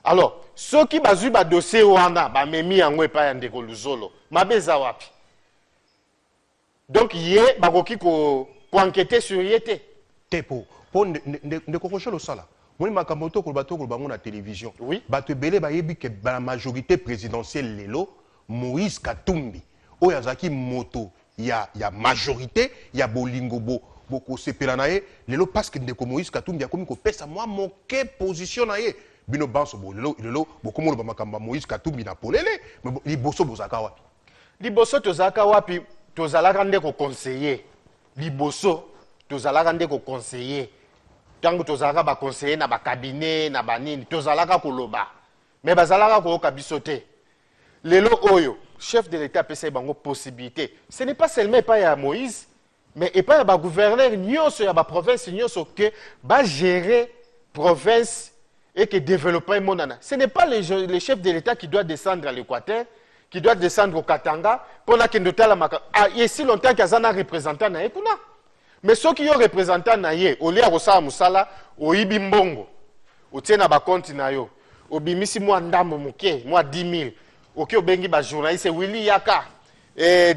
Alors, ceux qui ont eu le dossier, ils ont wapi. Donc, il y a qui enquêter sur Yété. Tepo. Pour ne corriger le sala. Moi, Makamoto, Kolbato, la télévision. Oui. Batebele, bayebi que la majorité présidentielle, Lelo, Moïse Katumbi. Oyazaki moto, il y a majorité, il y a bolingo beaucoup sepelanaye, lelo parce que ndeko Moïse Katumbi a commis ko pesa moi moqué position naye. Bino banso lelo beaucoup mo ba makamba Moïse Katumbi na polele, mais liboso bozaka wapi. Liboso tozaka wapi, tozalaka ndeko conseiller. Liboso tozalaka ndeko conseiller. Tango tozalaka ba conseiller na ba cabinet na banini, tozalaka koloba. Mais bazalaka ko kabisote. Lelo oyo chef de l'État a une possibilité. Ce n'est pas seulement pas à Moïse, mais pas à gouverneur, ni à province, ni que va gérer province et que développer monana. Ce n'est pas le chef de l'État qui doit descendre à l'Équateur, qui doit descendre au Katanga, pour la Kendotala Maka. Ah, il y a si longtemps qu'il y a un représentant na ekuna. Mais ceux qui ont représentant na ye, au lieu de Musala, au Ibimbongo, au Tiena Bakonti na yo, au Bimisi moi ndamo muke, moi 10 000. Ok, obengi ba journaliste Willy Yaka,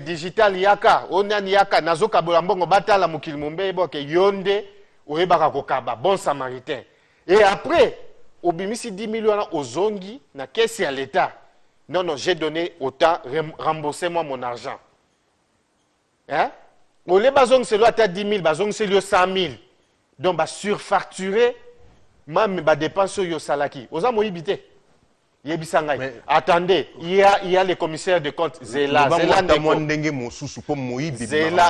digital Yaka, Onan Yaka, Nazoka Bolambongo batala mukili mumbe boke yonde, oyebaka kokaba, bon samaritain. Et après, obimisi 10 millions aux zongi, na caisse à l'État. Non, non, j'ai donné autant, remboursez-moi mon argent. Hein? Au lieu bazong c'est à 10 000, bazong c'est 100 000. Donc, bah surfacturer, même bah dépense yo salaki. Oza moibité. Mais, attendez, il y a les commissaires de compte Zela, Zela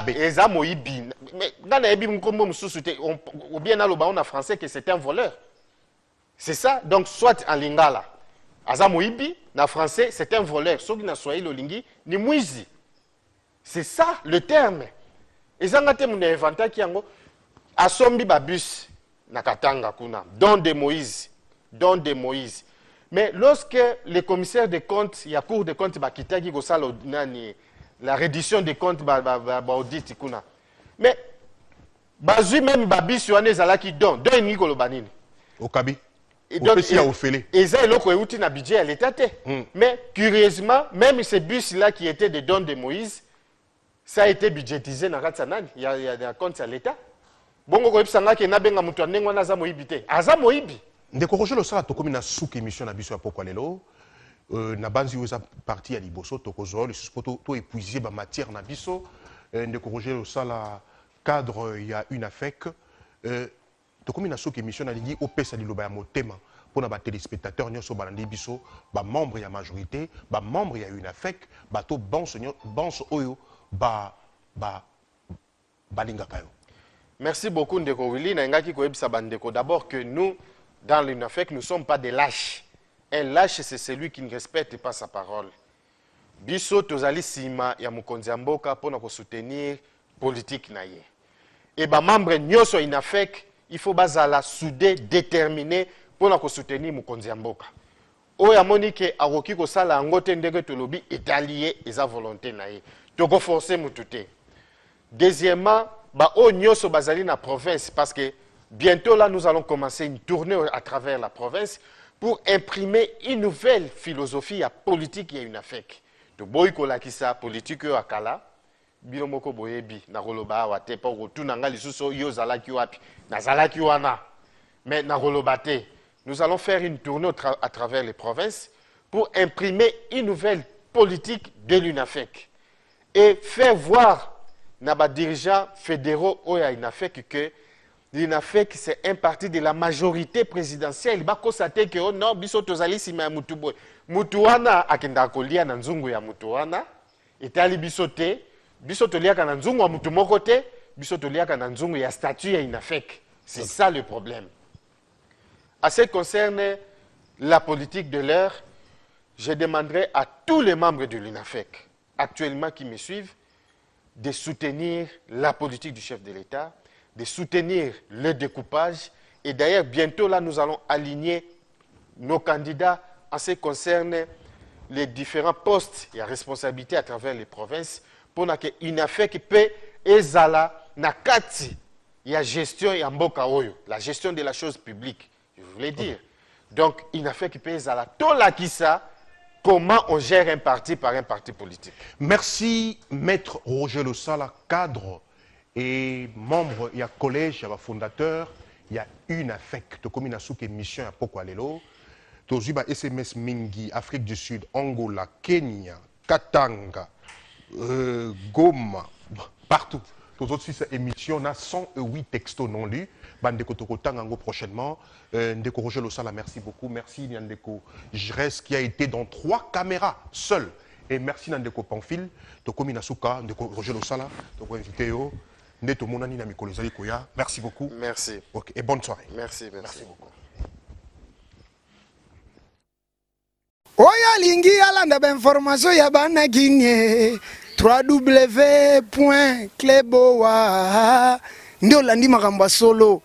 Eza Moïbi. Mais dans les Ebi Mkombo Moussou, ou bien dans le baron en français que c'est un voleur. C'est ça, donc soit en lingala. Aza Moïbi, en français, c'est un voleur. Sauf qu'il n'a soit le lingi, ni Mouizi. C'est ça le terme. Et ça, on a inventé qui yango asombi babus nakatanga kuna, don de Moïse, don de Moïse. Mais lorsque les commissaires des comptes, il y a cours de comptes, la reddition des comptes, audit, mais bazui même babi sur année qui donne Nico Lobanini. Au Kabi. Et donc, et ça, il a budget à l'État. Mais curieusement, même ces bus-là qui étaient des dons de Moïse, ça a été budgétisé dans Ratsanan. Il y a des comptes à l'État. Bon, on a dit que Azamoïbi. Ndeko Roger Losala tokomi na souk émission na biso ya pokwa lelo na banzi oza parti ya liboso tokozo le suspoto to épuiser ba matière na biso Ndeko Roger Losala cadre ya une affec tokomi na souk émission na lingi opesa liloba ya motema pona ba téléspectateurs nyonso balandi biso ba membre ya majorité ba membre ya une affec bato bonso oyo balingaka yo. Merci beaucoup Ndeko Willy na ngaki ko ebisa bandeko d'abord que nous dans l'UNAFEC, nous ne sommes pas des lâches. Un lâche, c'est celui qui ne respecte pas sa parole. biso tozali sima ya mokonzi ya mboka pona ko soutenir politique na ye. Et ba membre nyonso INAFEC il faut bazala soudé déterminé pona ko soutenir mokonzi ya mboka. Oya monike akoki ko sala ngote ndenge tolobi étallié eza volonté na ye. Toko forcer mutute. Deuxièmement, ba o nyonso bazali na province parce que bientôt là nous allons commencer une tournée à travers la province pour imprimer une nouvelle philosophie à politique et INAFEC. To boy ko lakisa politique yo akala bino moko boyebi na koloba wa te pa rotuna nga lisuso yo zalaki wapi na zalaki wana mais na koloba te. Nous allons faire une tournée à travers les provinces pour imprimer une nouvelle politique de l'UNAFEC et faire voir aux dirigeants fédéraux ou à l'UNAFEC que l'UNAFEC c'est un parti de la majorité présidentielle. Il va constater que non, biso tozali sima mutuboy. Mutuana akenda kolia na nzungu ya mutuana etali biso te, biso toliaka na nzungu ya mutu moko te, biso toliaka na nzungu ya statut ya UNAFEC. C'est ça le problème. À ce qui concerne la politique de l'heure, je demanderai à tous les membres de l'UNAFEC, actuellement qui me suivent, de soutenir la politique du chef de l'État, de soutenir le découpage. Et d'ailleurs, bientôt, là, nous allons aligner nos candidats en ce qui concerne les différents postes et responsabilités à travers les provinces pour que l'UNAFEC peut ezala na kati ya gestion ya mboka oyo, la gestion de la chose publique. Je voulais dire. Donc, il n'a fait qu'il paye à la tolakissa comment on gère un parti par un parti politique. Merci, Maître Roger Losala, cadre et membre, il y a collège, il y a fondateur, il y a UNAFEC, de commune à mission à Pokwalelo, Tozuba SMS Mingi, Afrique du Sud, Angola, Kenya, Katanga, Goma, partout. Tous autres cette émission, on a 108 textos non lus. Bandeko Tokotangango prochainement. Ndeko Roger Losala, merci beaucoup. Merci Ndeko Jres qui a été dans 3 caméras seul. Et merci Ndeko Pamphile, Tokomi Nasuka, Ndeko Roger Losala, Toko invité yo. Ndeto Monani Namiko Lezali Koya. Merci beaucoup. Merci. Okay. Et bonne soirée. Merci beaucoup. Oya lingi alanda ba information ya bana kinye www.kleboa ndio landi makamba solo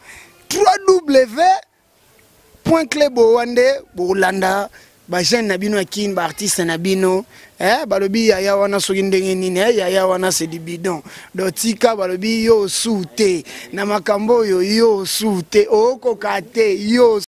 www.kleboa nde bolanda ba jeune na bino akine ba artiste na bino balobi ya wana soki ndenge nini ya wana c'est du bidon dotika balobi yo sute na makambo yo sute oko kate yo